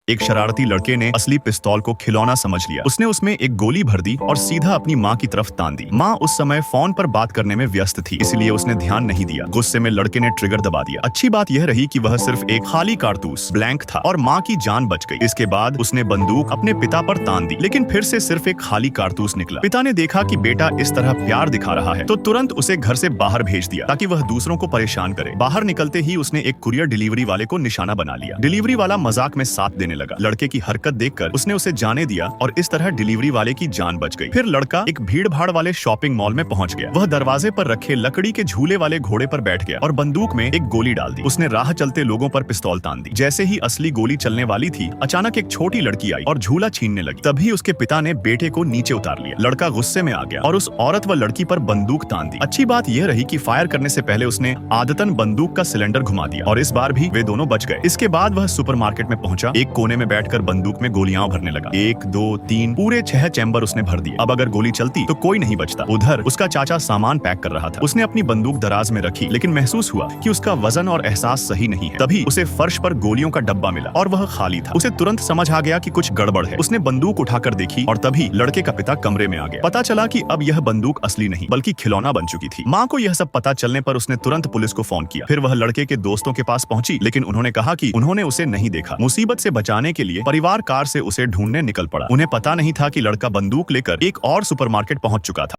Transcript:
एक शरारती लड़के ने असली पिस्तौल को खिलौना समझ लिया। उसने उसमें एक गोली भर दी और सीधा अपनी माँ की तरफ तान दी। माँ उस समय फोन पर बात करने में व्यस्त थी, इसलिए उसने ध्यान नहीं दिया। गुस्से में लड़के ने ट्रिगर दबा दिया। अच्छी बात यह रही कि वह सिर्फ एक खाली कारतूस ब्लैंक था और माँ की जान बच गई। इसके बाद उसने बंदूक अपने पिता पर तान दी, लेकिन फिर से सिर्फ एक खाली कारतूस निकला। पिता ने देखा कि बेटा इस तरह प्यार दिखा रहा है, तो तुरंत उसे घर से बाहर भेज दिया ताकि वह दूसरों को परेशान करे। बाहर निकलते ही उसने एक कुरियर डिलीवरी वाले को निशाना बना लिया। डिलीवरी वाला मजाक में साथ देने लगा। लड़के की हरकत देखकर उसने उसे जाने दिया और इस तरह डिलीवरी वाले की जान बच गई। फिर लड़का एक भीड़ भाड़ वाले शॉपिंग मॉल में पहुंच गया। वह दरवाजे पर रखे लकड़ी के झूले वाले घोड़े पर बैठ गया और बंदूक में एक गोली डाल दी। उसने राह चलते लोगों पर पिस्तौल तान दी। जैसे ही असली गोली चलने वाली थी, अचानक एक छोटी लड़की आई और झूला छीनने लगी। तभी उसके पिता ने बेटे को नीचे उतार लिया। लड़का गुस्से में आ गया और उस औरत व लड़की पर बंदूक तान दी। अच्छी बात यह रही कि फायर करने से पहले उसने आदतन बंदूक का सिलेंडर घुमा दिया और इस बार भी वे दोनों बच गए। इसके बाद वह सुपरमार्केट में पहुंचा। एक कोने में बैठकर बंदूक में गोलियां भरने लगा। 1 2 3 पूरे 6 चैम्बर उसने भर दिए। अब अगर गोली चलती तो कोई नहीं बचता। उधर उसका चाचा सामान पैक कर रहा था। उसने अपनी बंदूक दराज में रखी, लेकिन महसूस हुआ कि उसका वजन और एहसास सही नहीं है। तभी उसे फर्श पर गोलियों का डब्बा मिला और वह खाली था। उसे तुरंत समझ आ गया कि कुछ गड़बड़ है। उसने बंदूक उठाकर देखी और तभी लड़के का पिता कमरे में आ गया। पता चला कि अब यह बंदूक असली नहीं बल्कि खिलौना बन चुकी थी। माँ को यह सब पता चलने पर उसने तुरंत पुलिस को फोन किया। फिर वह लड़के के दोस्तों के पास पहुंची, लेकिन उन्होंने कहा कि उन्होंने उसे नहीं देखा। मुसीबत से बचाने के लिए परिवार कार से उसे ढूंढने निकल पड़ा। उन्हें पता नहीं था कि लड़का बंदूक लेकर एक और सुपरमार्केट पहुंच चुका था।